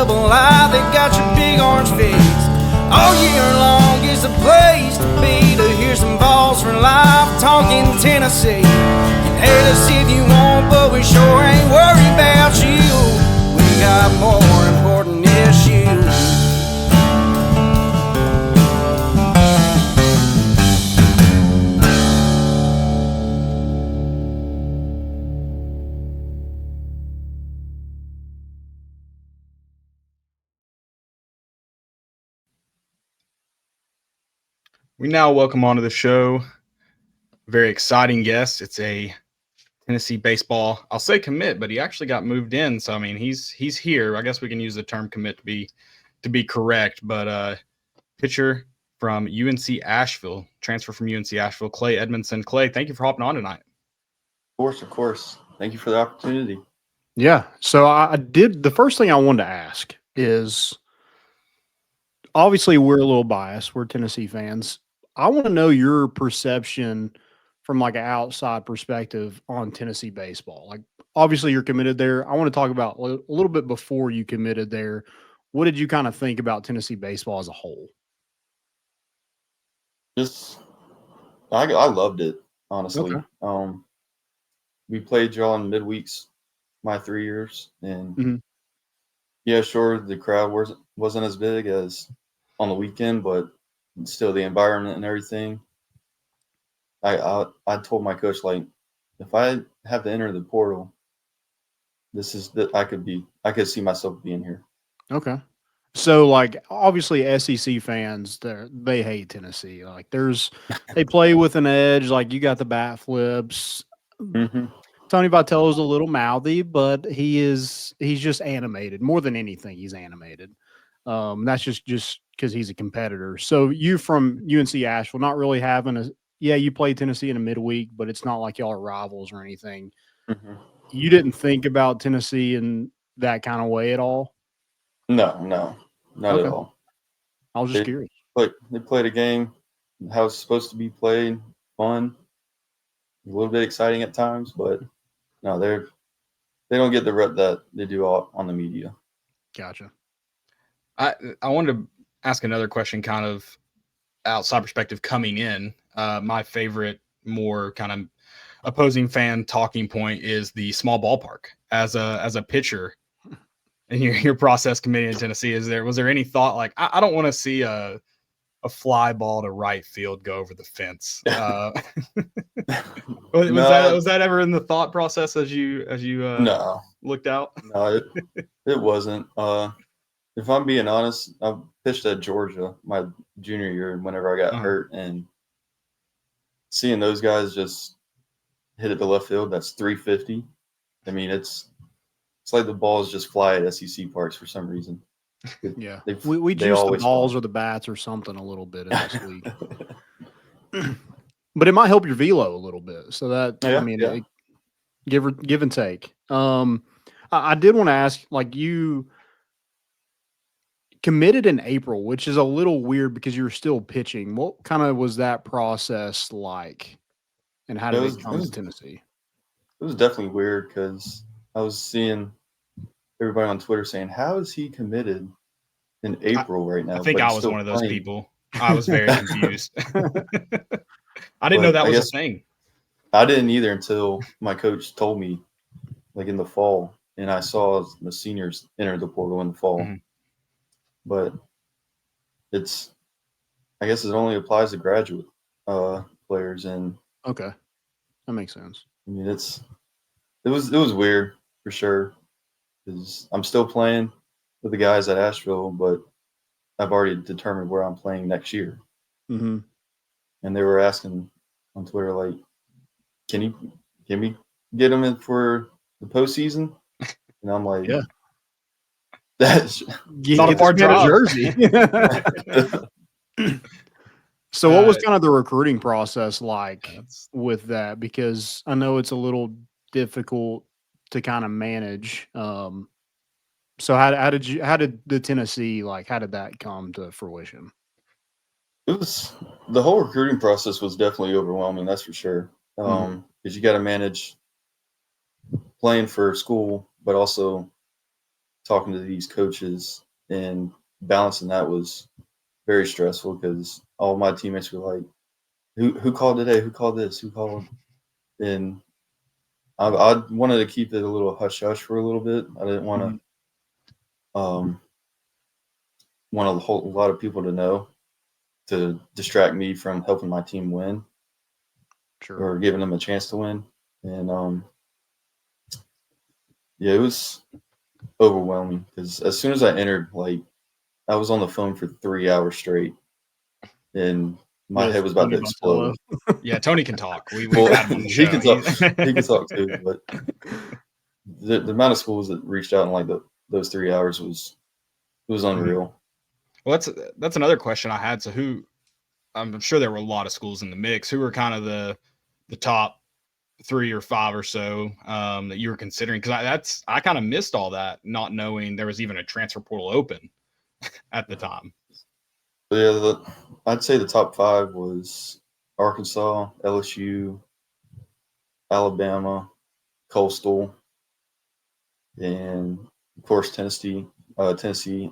double I, they got your big orange face. All year long is the place to be, to hear some Vols for life talking Tennessee. You can hate us if you want, but we sure ain't worried about you. We got more important issues. We now welcome onto the show very exciting guest. It's a Tennessee baseball, I'll say commit, but he actually got moved in. So I mean, he's here. I guess we can use the term commit to be correct. But pitcher from UNC Asheville, transfer from UNC Asheville, Clay Edmondson. Clay, thank you for hopping on tonight. Of course. Thank you for the opportunity. Yeah. So I did. The first thing I wanted to ask is, obviously we're a little biased. We're Tennessee fans. I want to know your perception from like an outside perspective on Tennessee baseball. Like, obviously you're committed there. I want to talk about a little bit before you committed there. What did you kind of think about Tennessee baseball as a whole? I loved it, honestly. Okay. We played y'all in midweeks my 3 years, and yeah, sure, the crowd wasn't as big as on the weekend, but still the environment and everything. I told my coach, like, if I have to enter the portal, this is that I could see myself being here. Okay. So, like, obviously SEC fans, they hate Tennessee. Like, they play with an edge. Like, you got the bat flips. Tony Vitello's a little mouthy, but he's just animated. More than anything, he's animated. That's just because he's a competitor. So you from UNC Asheville, not really having you play Tennessee in a midweek, but it's not like y'all are rivals or anything. You didn't think about Tennessee in that kind of way at all? No, not at all. I was just curious. They played a game how it's supposed to be played, fun, a little bit exciting at times, but no, they don't get the rep that they do on the media. Gotcha. I wanted to ask another question, kind of outside perspective coming in. My favorite, more kind of opposing fan talking point is the small ballpark. As a pitcher in your process committee in Tennessee, was there any thought like, I don't want to see a fly ball to right field go over the fence? Was that ever in the thought process as you no. looked out? No, it wasn't. If I'm being honest, I pitched at Georgia my junior year whenever I got hurt, and seeing those guys just hit it to left field, that's 350. I mean, it's like the balls just fly at SEC parks for some reason. Yeah, we juice the balls or the bats or something a little bit in this league. But it might help your velo a little bit. So that, it, give and take. I did want to ask, like, you committed in April, which is a little weird because you were still pitching. What kind of was that process like? And how did it come to Tennessee? It was definitely weird because I was seeing everybody on Twitter saying, how is he committed in April right now? I think I was one of those people. I was very confused. I didn't know that was a thing. I didn't either until my coach told me, like, in the fall, and I saw the seniors enter the portal in the fall. But I guess it only applies to graduate players. And okay, that makes sense. I mean, it was weird for sure, because I'm still playing with the guys at Asheville, but I've already determined where I'm playing next year. And they were asking on Twitter, like, can we get them in for the postseason? And I'm like, yeah, that's not a far drive. Jersey. So what was kind of the recruiting process like with that? Because I know it's a little difficult to kind of manage. So how did the Tennessee, like, how did that come to fruition? The whole recruiting process was definitely overwhelming, that's for sure. Because you got to manage playing for school, but also talking to these coaches, and balancing that was very stressful because all my teammates were like, who called today? Who called this? Who called? And I wanted to keep it a little hush hush for a little bit. I didn't want to want a lot of people to know, to distract me from helping my team win, or giving them a chance to win. And yeah, it was overwhelming because as soon as I entered, like, I was on the phone for 3 hours straight, and my head was about to explode. Yeah, Tony can talk. We had him on the show. He can talk. He can talk too. But the amount of schools that reached out in like those 3 hours was unreal. Well, that's another question I had. So I'm sure there were a lot of schools in the mix. Who were kind of the top 3 or 5 or so that you were considering? Because I kind of missed all that, not knowing there was even a transfer portal open at the time. But yeah, I'd say the top 5 was Arkansas, LSU, Alabama, Coastal, and of course Tennessee,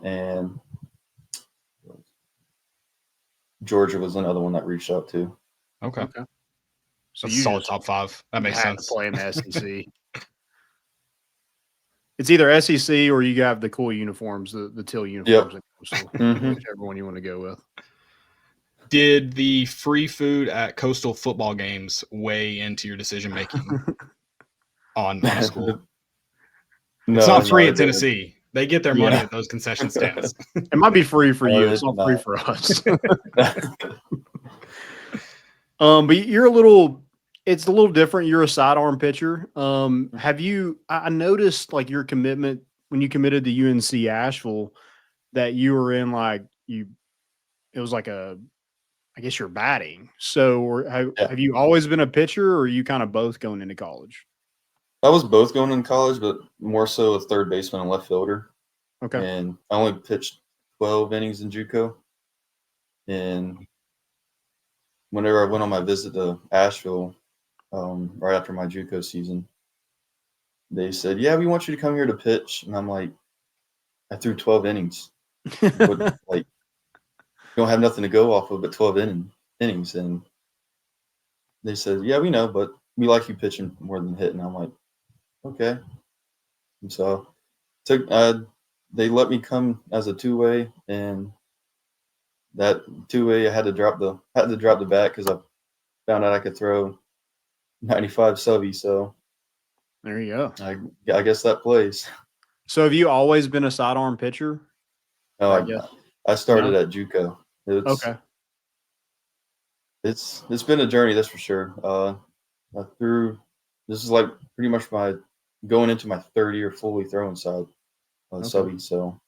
and Georgia was another one that reached out too. Okay. So you you solid top 5. That makes sense. To play in the SEC. It's either SEC or you have the cool uniforms, the teal uniforms. Yep. Whichever one you want to go with. Did the free food at Coastal football games weigh into your decision making on a school? No, it's not free at Tennessee. They get their money at those concession stands. It might be free for you. It's not free for us. But you're it's a little different. You're a sidearm pitcher. I noticed like your commitment when you committed to UNC Asheville that you were in it was like I guess you're batting. So have you always been a pitcher, or are you kind of both going into college? I was both going in college, but more so a third baseman and left fielder. Okay. And I only pitched 12 innings in JUCO. And whenever I went on my visit to Asheville, right after my JUCO season, they said, "Yeah, we want you to come here to pitch." And I'm like, I threw 12 innings. But, like, you don't have nothing to go off of but 12 innings. And they said, "Yeah, we know, but we like you pitching more than hitting." I'm like, okay. And so they let me come as a two-way, and that two-way I had to drop the bat because I found out I could throw 95 subby. So there you go. I guess that plays. So have you always been a sidearm pitcher? No, I started at JUCO. Okay. It's been a journey, that's for sure. This is like pretty much going into my third year fully throwing side subby. So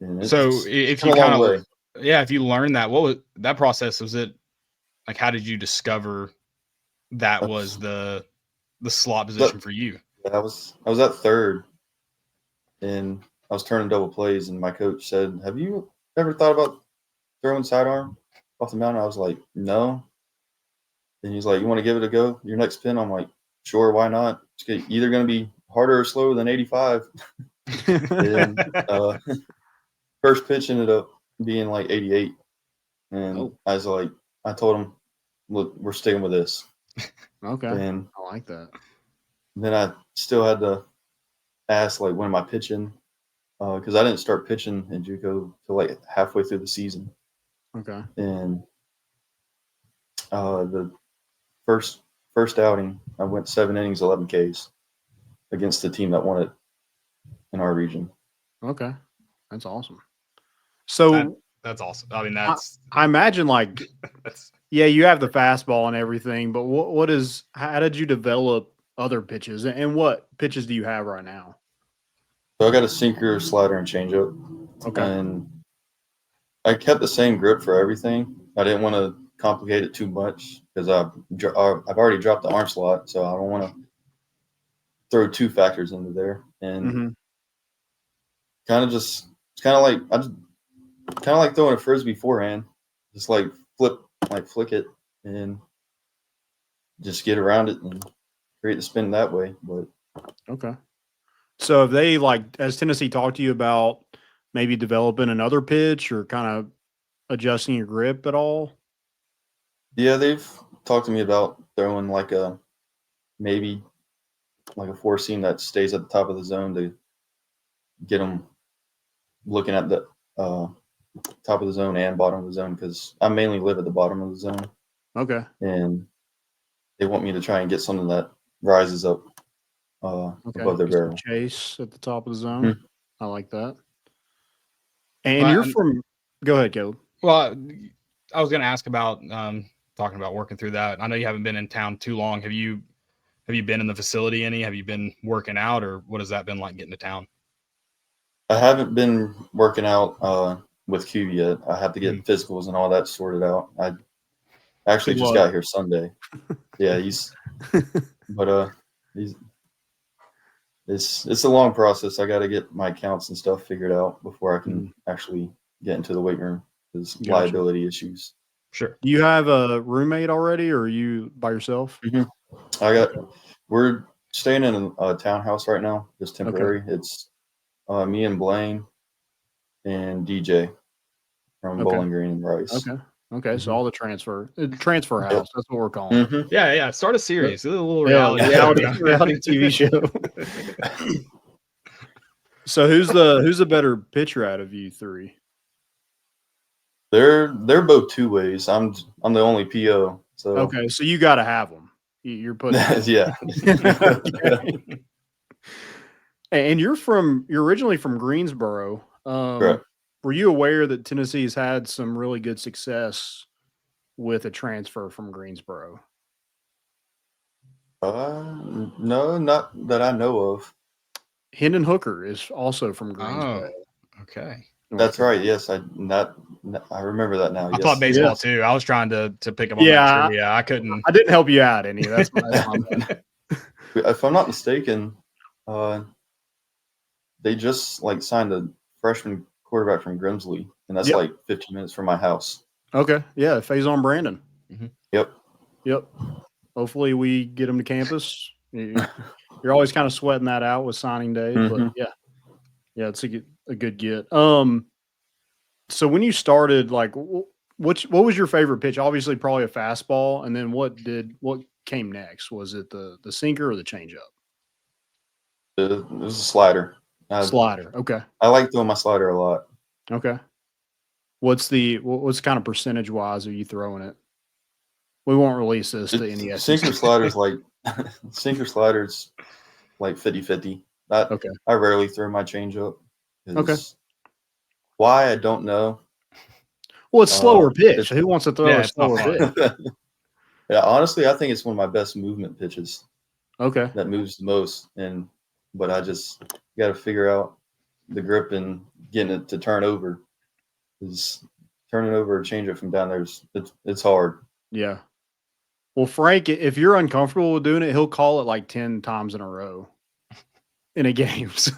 if you kind of if you learned that, what was that process? Was it like, how did you discover that was the slot position for you? I was at third, and I was turning double plays, and my coach said, "Have you ever thought about throwing sidearm off the mound?" I was like, "No." And he's like, "You want to give it a go? Your next pin?" I'm like, "Sure, why not? It's either going to be harder or slower than 85." And first pitch ended up being like 88. And I was like, I told him, "Look, we're sticking with this." Okay. And I like that. Then I still had to ask, like, when am I pitching? Because I didn't start pitching in JUCO till like halfway through the season. Okay. And the first outing, I went 7 innings, 11 Ks against the team that won it in our region. Okay, that's awesome. So that's awesome. I mean, I imagine like you have the fastball and everything, but how did you develop other pitches, and what pitches do you have right now? So I got a sinker, slider, and changeup. Okay. And I kept the same grip for everything. I didn't want to complicate it too much because I've already dropped the arm slot, so I don't want to throw 2 factors into there. And it's kind of like throwing a frisbee forehand, just like flick it and just get around it and create the spin that way. But okay. So have they has Tennessee talked to you about maybe developing another pitch or kind of adjusting your grip at all? Yeah, they've talked to me about throwing maybe a four seam that stays at the top of the zone to get them looking at the top of the zone and bottom of the zone, because I mainly live at the bottom of the zone. Okay. And they want me to try and get something that rises up above their barrel. Chase at the top of the zone. Mm-hmm. I like that. And you're from. Go ahead, Caleb. Well, I was going to ask about talking about working through that. I know you haven't been in town too long. Have you been in the facility any? Have you been working out, or what has that been like getting to town? I haven't been working out with Q yet. I have to get physicals and all that sorted out. I actually just got here Sunday. Yeah, it's a long process. I got to get my accounts and stuff figured out before I can actually get into the weight room. There's liability issues. Sure. Do you have a roommate already, or are you by yourself? Mm-hmm. We're staying in a townhouse right now, just temporary. Okay. It's me and Blaine and DJ from Bowling Green and Rice. Okay. So all the transfer house. That's what we're calling it. Yeah. Start a series. A little reality TV show. So who's the better pitcher out of you three? They're both two ways. I'm the only PO. So okay, so you got to have them. You're putting yeah. And you're originally from Greensboro. Correct. Were you aware that Tennessee has had some really good success with a transfer from Greensboro? No, not that I know of. Hendon Hooker is also from Greensboro. Oh, okay. That's right. Yes, I remember that now. I thought baseball too. I was trying to pick up on that trivia. I couldn't. I didn't help you out any. That's if I'm not mistaken, they just signed a freshman quarterback from Grimsley, and that's 15 minutes from my house. Okay. Yeah, Faison Brandon. Mm-hmm. Yep. Hopefully we get him to campus. You're always kind of sweating that out with signing day, but yeah, it's a good get. So when you started, what was your favorite pitch? Obviously, probably a fastball, and then what came next? Was it the sinker or the changeup? It was a slider. Slider. Okay. I like throwing my slider a lot. Okay. What's kind of percentage wise are you throwing it? We won't release this to any sinker sliders sinker sliders 50-50. I rarely throw my changeup. Okay. Why, I don't know. Well, it's slower pitch. Who wants to throw a slower pitch? Yeah, honestly, I think it's one of my best movement pitches. Okay. That moves the most, but I just got to figure out the grip and getting it to turn over. Because turning over a changeup from down there it's hard. Yeah. Well, Frank, if you're uncomfortable with doing it, he'll call it 10 times in a row in a game. So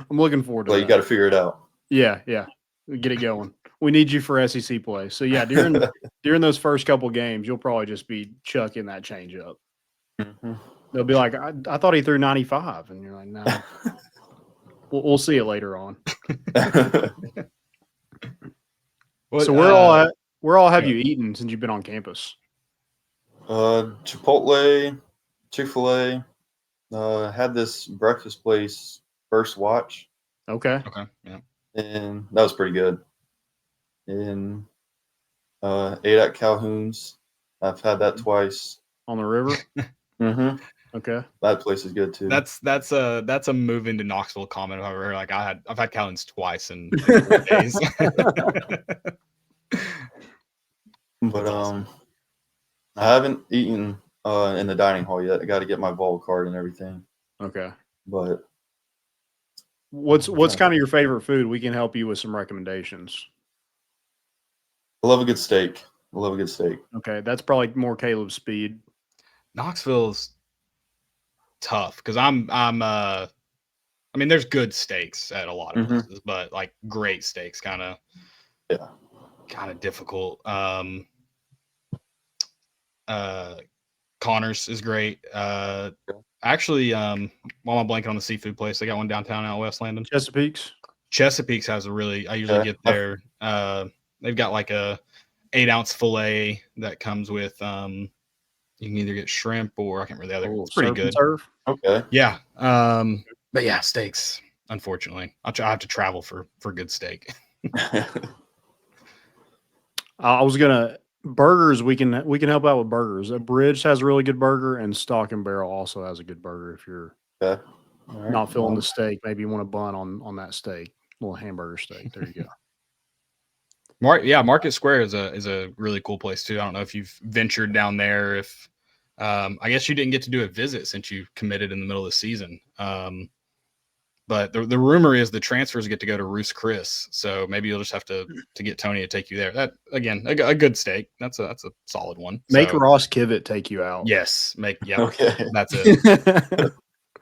I'm looking forward to that. You got to figure it out. Yeah. Get it going. We need you for SEC play. So yeah, during those first couple games, you'll probably just be chucking that changeup. Mm-hmm. They'll be like, I thought he threw 95, and you're like, no. We'll see it later on. So where all have you eaten since you've been on campus? Chipotle, Chick-fil-A. Had this breakfast place, First Watch. Okay. Yeah. And that was pretty good. And ate at Calhoun's. I've had that twice. On the river? Mm-hmm. Okay. That place is good too. That's a move into Knoxville comment. However, I've had Calhoun's twice in 4 days. But I haven't eaten in the dining hall yet. I got to get my Vol card and everything. Okay. But what's kind of your favorite food? We can help you with some recommendations. I love a good steak. Okay, that's probably more Caleb's speed. Knoxville's tough because I mean, there's good steaks at a lot of places, but great steaks kind of difficult. Connors is great. Actually, while I'm blanking on the seafood place, they got one downtown out West Landon. Chesapeake's has a really. I usually get there. They've got like a 8-ounce fillet that comes with. You can either get shrimp or I can't remember the other. It's pretty good. Okay. Yeah. But yeah, steaks. Unfortunately, I have to travel for good steak. I was gonna burgers. We can help out with burgers. Bridge has a really good burger, and Stock and Barrel also has a good burger. If you're not feeling the steak, maybe you want a bun on that steak, little hamburger steak. There you go. Market Square is a really cool place too. I don't know if you've ventured down there. If I guess you didn't get to do a visit since you committed in the middle of the season. But the rumor is the transfers get to go to Ruth's Chris, so maybe you'll just have to get Tony to take you there. That again, a good steak. That's a solid one. Make Ross Kivett take you out. Yes, Okay. That's it.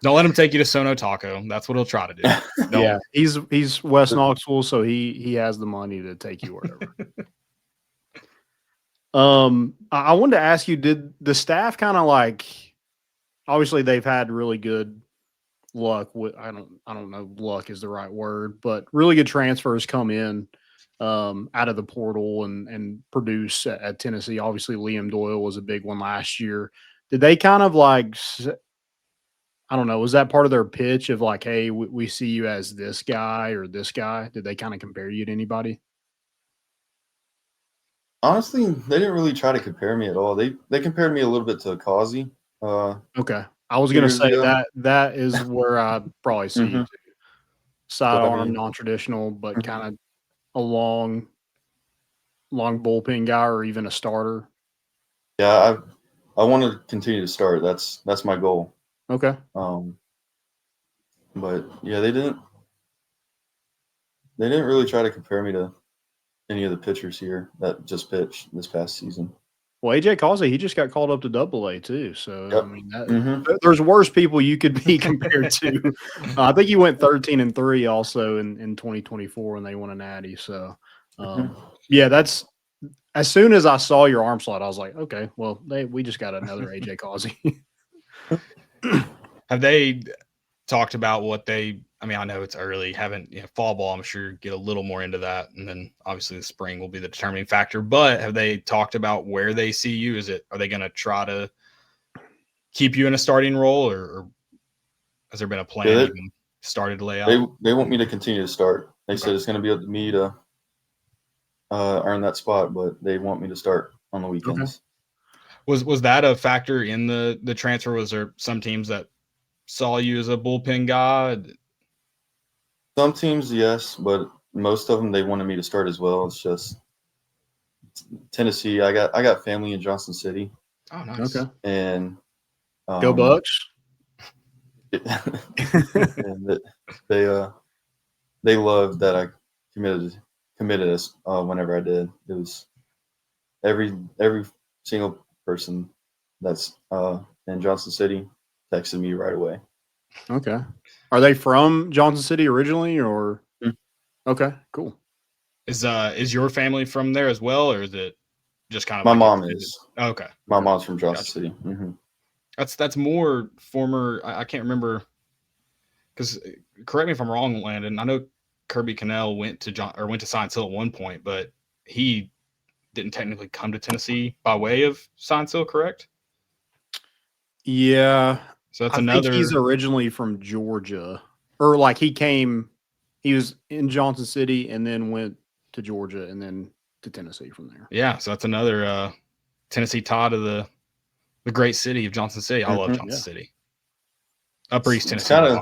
Don't let him take you to Sono Taco. That's what he'll try to do. Yeah, he's West Knoxville, so he has the money to take you wherever. I wanted to ask you, did the staff kind of like? Obviously, they've had really good luck with I don't know luck is the right word, but really good transfers come in out of the portal and produce at Tennessee. Obviously, Liam Doyle was a big one last year. Did they kind of like, I don't know, was that part of their pitch of like, hey, we see you as this guy or this guy? Did they kind of compare you to anybody? Honestly, they didn't really try to compare me at all. They compared me a little bit to Kazi. Okay. I was going to say that is where I probably see you too. Sidearm, non-traditional, but kind of a long bullpen guy or even a starter. Yeah, I want to continue to start. That's my goal. Okay. But yeah, they didn't really try to compare me to any of the pitchers here that just pitched this past season. Well, AJ Causey, he just got called up to AA too. So I mean, there's worse people you could be compared to. I think he went 13-3 also in 2024 when they won a natty. So yeah, that's as soon as I saw your arm slot, I was like, okay, well, we just got another AJ Causey. Have they talked about what they? I mean, I know it's early. Haven't fall ball? I'm sure get a little more into that, and then obviously the spring will be the determining factor. But have they talked about where they see you? Are they going to try to keep you in a starting role, or has there been a plan even started to lay out? They want me to continue to start. They said it's going to be up to me to earn that spot, but they want me to start on the weekends. Okay. Was that a factor in the transfer? Was there some teams that saw you as a bullpen guy? Some teams, yes, but most of them they wanted me to start as well. It's just Tennessee. I got family in Johnson City. Oh, nice. Okay. And go Bucks. And they loved that I committed us whenever I did. It was every single person that's in Johnson City texted me right away. Okay. Are they from Johnson City originally or? Okay, cool. Is your family from there as well, or is it just kind of my mom is? Okay. My mom's from Johnson City. Mm-hmm. That's more former. I can't remember because correct me if I'm wrong, Landon. I know Kirby Cannell went to Science Hill at one point, but he didn't technically come to Tennessee by way of Science Hill, correct? Yeah. So that's I think he's originally from Georgia, or like he was in Johnson City and then went to Georgia and then to Tennessee from there. Yeah, so that's another Tennessee tie to the great city of Johnson City. I love Johnson City. Upper East Tennessee. Kind of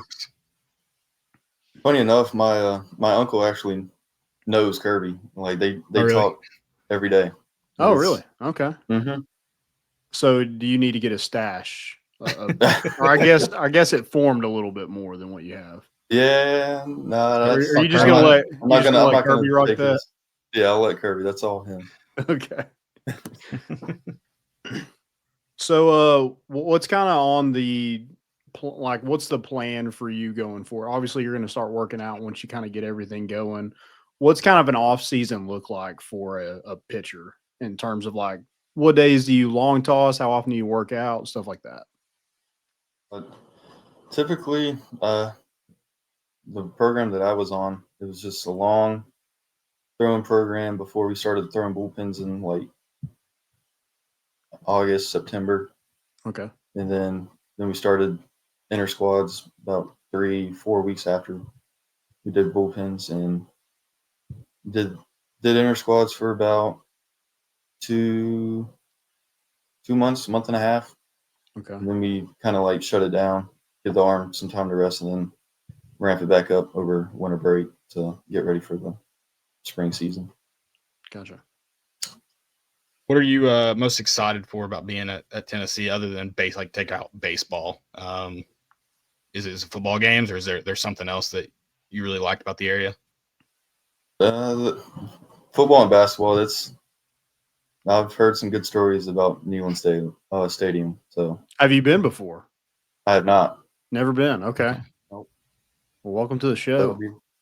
funny enough, my uncle actually knows Kirby. Like they talk every day. Oh, really? Okay. Mm-hmm. So do you need to get a stash? Or I guess it formed a little bit more than what you have. Yeah, no. Are you just gonna let? I'm not gonna let Kirby rock that. Yeah, I'll let Kirby. That's all him. Okay. So, what's kind of on the what's the plan for you going forward? Obviously, you're going to start working out once you kind of get everything going. What's kind of an off season look like for a pitcher in terms of like What days do you long toss? How often do you work out? Stuff like that. But typically, the program that I was on, it was just a long throwing program before we started throwing bullpens in like August, September. Okay. And then we started inter squads about 3-4 weeks after we did bullpens, and did inter squads for about 2 months, month and a half. Okay. And then we kind of like shut it down, give the arm some time to rest, and then ramp it back up over winter break to get ready for the spring season. Gotcha. What are you most excited for about being at Tennessee, other than take out baseball? Is it football games, or is there something else that you really liked about the area? The football and basketball. I've heard some good stories about Neyland Stadium. So, have you been before? I have not. Never been. Okay. Nope. Well, welcome to the show.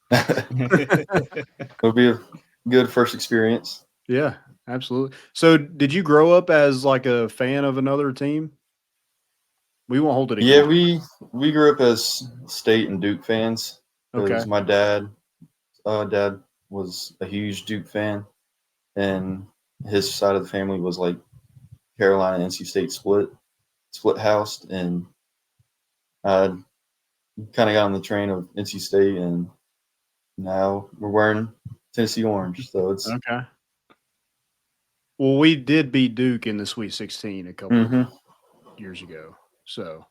It'll be a good first experience. Yeah, absolutely. So, did you grow up as like a fan of another team? We won't hold it against. Yeah, we grew up as State and Duke fans. Because my dad was a huge Duke fan, and his side of the family was like Carolina, NC State split housed, and I kind of got on the train of NC State, and now we're wearing Tennessee orange. So it's okay. Well, we did beat Duke in the Sweet 16 a couple of years ago. So,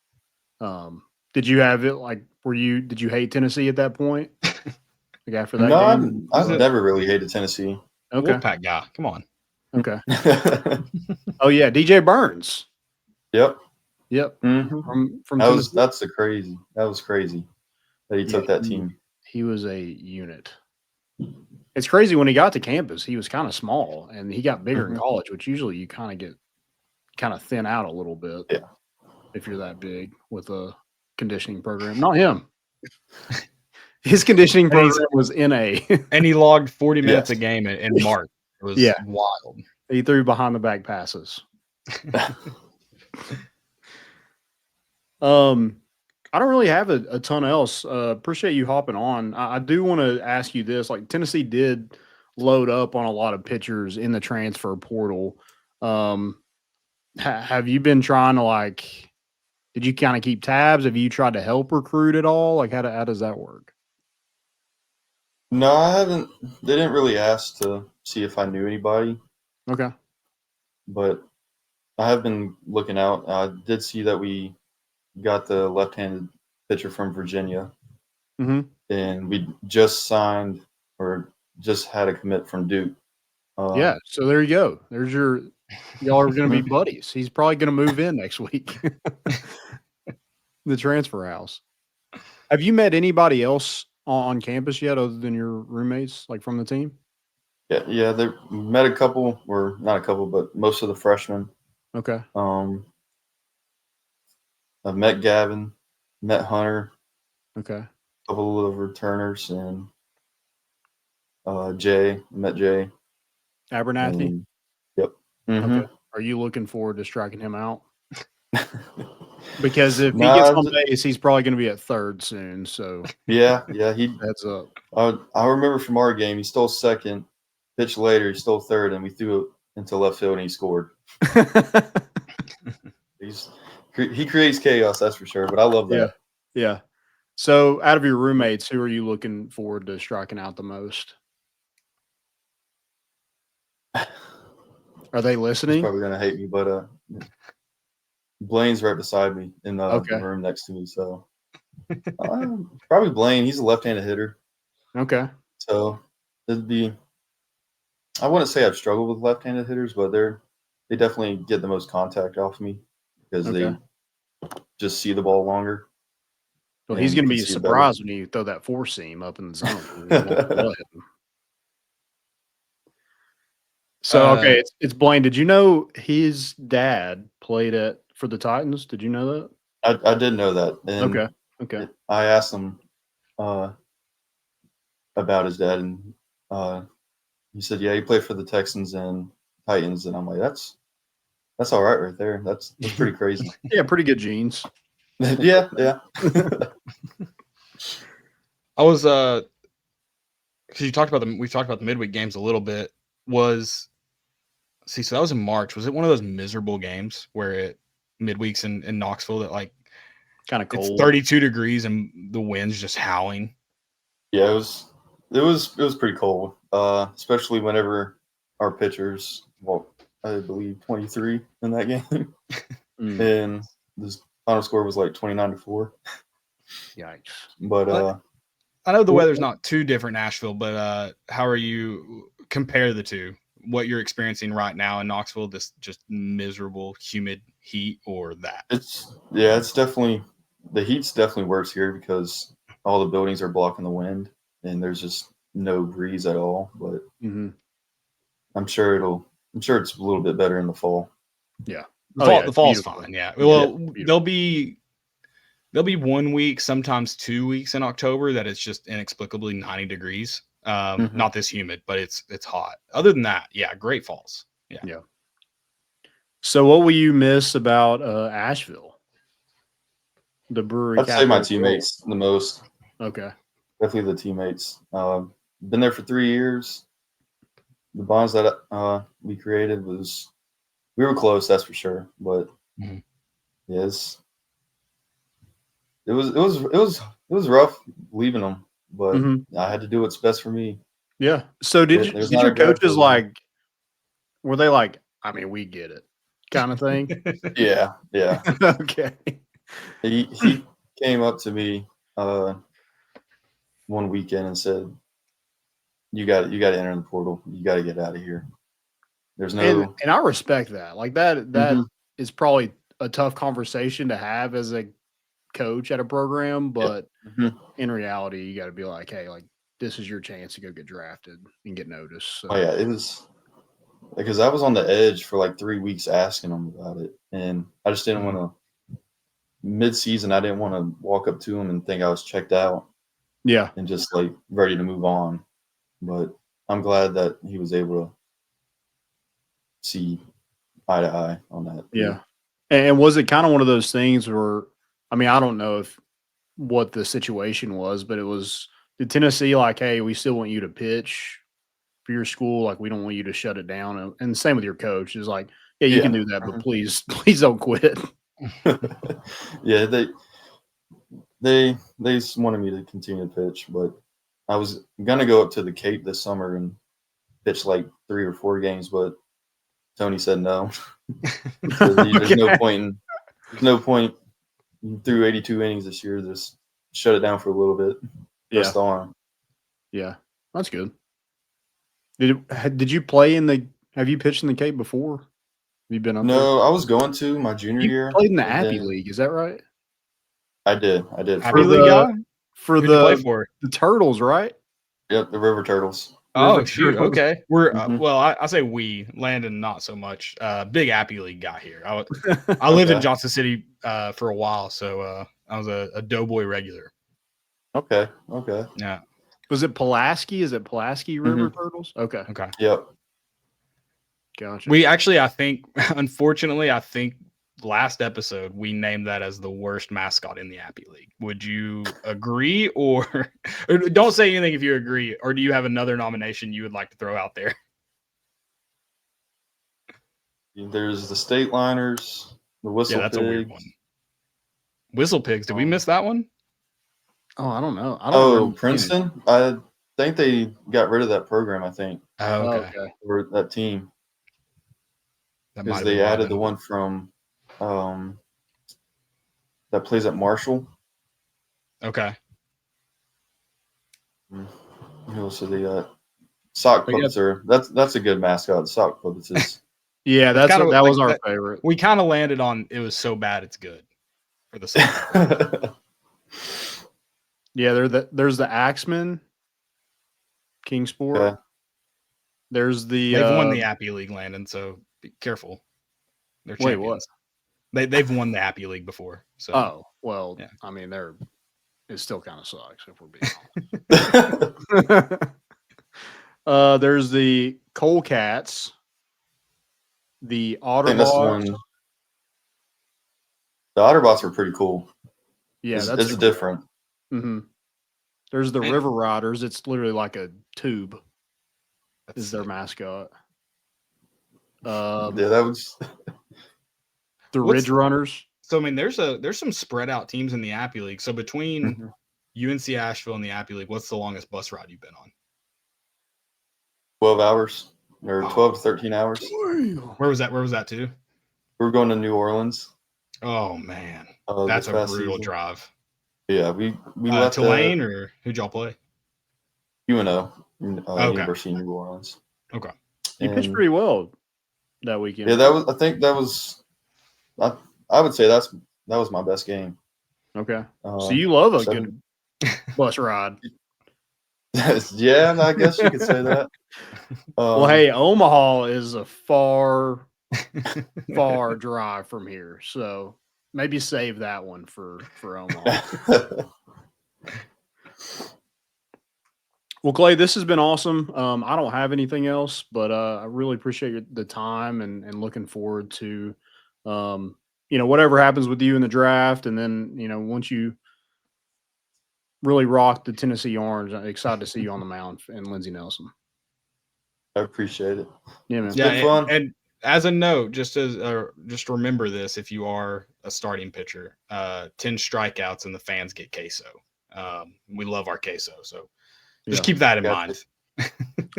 did you have it like? Did you hate Tennessee at that point? Like after that game? I've never really hated Tennessee. Okay, Wolfpack guy, come on. Okay. Oh yeah, DJ Burns. Yep. From that was crazy that he took that team. He was a unit. It's crazy when he got to campus, he was kind of small, and he got bigger in college, which usually you kind of thin out a little bit. Yeah. If you're that big with a conditioning program. Not him. His conditioning program was NA. And he logged 40 minutes a game in March. It was wild. He threw behind the back passes. I don't really have a ton else. Appreciate you hopping on. I do want to ask you this. Like, Tennessee did load up on a lot of pitchers in the transfer portal. Have you been trying to did you kind of keep tabs? Have you tried to help recruit at all? Like, how does that work? No, I haven't. They didn't really ask to see if I knew anybody. Okay. But I have been looking out. I did see that we got the left-handed pitcher from Virginia. And we just signed or just had a commit from Duke. Yeah, so there you go. There's y'all are going to be buddies. He's probably going to move in next week. The transfer house. Have you met anybody else on campus yet other than your roommates, like from the team? Yeah, they met a couple, or not a couple, but most of the freshmen. Okay. I've met Gavin, met Hunter. Okay. A couple of returners, and Jay. Met Jay. Abernathy? Yep. Okay. Are you looking forward to striking him out? Because if he gets on base, he's probably going to be at third soon. So yeah, he heads up. I remember from our game, he stole second. Pitch later, he stole third, and we threw it into left field, and he scored. He creates chaos, that's for sure. But I love that. Yeah. So, out of your roommates, who are you looking forward to striking out the most? Are they listening? He's probably gonna hate me, but Blaine's right beside me in the room next to me. So probably Blaine. He's a left-handed hitter. Okay. So it'd be. I wouldn't say I've struggled with left-handed hitters, but they definitely get the most contact off me because they just see the ball longer. Well, he's going to be surprised when you throw that four seam up in the zone. So, okay, it's Blaine. Did you know his dad played for the Titans? Did you know that? I did know that. And okay. I asked him about his dad, and he said, yeah, he played for the Texans and Titans. And I'm like, that's That's all right there. That's pretty crazy. Yeah, pretty good genes. Yeah. I was because we've talked about the midweek games a little bit. So that was in March. Was it one of those miserable games where midweeks in Knoxville that like kind of cold? It's 32 degrees and the wind's just howling. Yeah, it was pretty cold. Especially whenever our pitchers, I believe 23 in that game. And this final score was like 29-4. Yikes. But I know the weather's not too different in Nashville, but how are you compare the two? What you're experiencing right now in Knoxville, this just miserable, humid heat, or that? It's definitely, the heat's definitely worse here because all the buildings are blocking the wind and there's just no breeze at all. But I'm sure it's a little bit better in the fall. Yeah. The fall's fine. Yeah. Well, there'll be 1 week, sometimes 2 weeks in October that it's just inexplicably 90 degrees. Not this humid, but it's hot. Other than that, yeah, great falls. Yeah. So what will you miss about Asheville? The brewery. I'd say my teammates the most. Okay. Definitely the teammates. Been there for 3 years. The bonds that we created we were close, that's for sure. But yes, it was rough leaving them, but I had to do what's best for me. Yeah. So did your coaches were they like, I mean, we get it kind of thing? Yeah. Okay. He came up to me one weekend and said, You got to enter the portal. You got to get out of here. There's no, and I respect that. Like that is probably a tough conversation to have as a coach at a program, but in reality, you got to be like, hey, like this is your chance to go get drafted and get noticed. So. Oh yeah, it was because I was on the edge for like 3 weeks asking him about it, and I just didn't want to. Mid-season, I didn't want to walk up to him and think I was checked out. Yeah, and just like ready to move on. But I'm glad that he was able to see eye to eye on that. Yeah. And was it kind of one of those things where, I mean, I don't know what the situation was, but did Tennessee like, hey, we still want you to pitch for your school. Like, we don't want you to shut it down. And same with your coach is like, yeah, you can do that, but please don't quit. Yeah. They wanted me to continue to pitch, but I was going to go up to the Cape this summer and pitch like 3 or 4 games, but Tony said no. There's no point through 82 innings this year. Just shut it down for a little bit. Rest the arm. Yeah, that's good. Did you play have you pitched in the Cape before? Have you been up there? No, I was going to my junior year. You played in the Appy League, is that right? I did. Appy League guy? For the Turtles, right? Yep, the River Turtles. Oh, shoot. Okay. We're I say we, Landon, not so much. Big Appy League guy here. I lived in Johnson City for a while, so I was a Doughboy regular. Okay. Yeah. Was it Pulaski? Is it Pulaski River Turtles? Okay. Yep. Gotcha. We actually, unfortunately, last episode we named that as the worst mascot in the Appy League. Would you agree, or don't say anything if you agree, or do you have another nomination you would like to throw out there? There's the State Liners, the Whistle Pigs. A weird one. Whistle Pigs. Did we miss that one? Oh, I don't know. Princeton. I think they got rid of that program. I think. Oh, okay. Or that team. Because they added the one from that plays at Marshall. Okay. Who else did they got? Sock puppets that's a good mascot. The sock puppets is. Yeah, that was our favorite. We kind of landed on it was so bad it's good for the sock. Yeah, there's the Axemen, Kingsport. Okay. There's they've won the Appy League, Landon, so be careful. They're champions. What? They've won the Appy League before. So. Oh, well, yeah. I mean, it still kind of sucks if we're being honest. There's the Coal Cats. The I think that's the one. Otterbots. The Otterbots are pretty cool. Yeah, it's different. Mm-hmm. There's the Man. River Riders. It's literally like a tube. That's Is their sick. mascot. Yeah, that was The What's- Ridge Runners. So I mean, there's some spread out teams in the Appy League. So between UNC Asheville and the Appy League, what's the longest bus ride you've been on? 12 hours or 12 to 13 hours. Where was that to? We were going to New Orleans. Oh man, this that's a past brutal season. drive. Yeah, we left Tulane or who'd y'all play? UNO, Okay. University of New Orleans. Okay. You pitched And, pretty well that weekend. yeah, that was. I think that was. I would say that was my best game. Okay. So you love a seven- good bus ride. Yeah, I guess you could say that. Well, hey, Omaha is a far drive from here, so maybe save that one for Omaha. Well, Clay, this has been awesome. I don't have anything else, but I really appreciate the time and looking forward to, whatever happens with you in the draft. And then, once you really rock the Tennessee Orange, I'm excited to see you on the mound and Lindsey Nelson. I appreciate it. Yeah, man. It's been fun. And as a note, just remember this: if you are a starting pitcher, 10 strikeouts and the fans get queso. We love our queso, so just keep that in mind.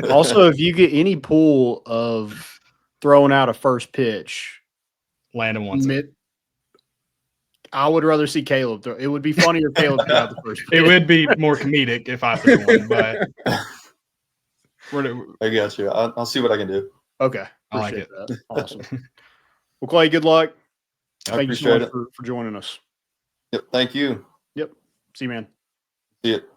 Also, if you get any pool of throwing out a first pitch, Landon wants it. I would rather see Caleb throw. It would be funnier if Caleb threw out the first pitch. It would be more comedic if I threw one, but I got you. I'll see what I can do. Okay. I like Appreciate it. that. Awesome. Well, Clay, good luck. I Thank you so appreciate much for joining us. Yep. Thank you. Yep. See you, man. See it.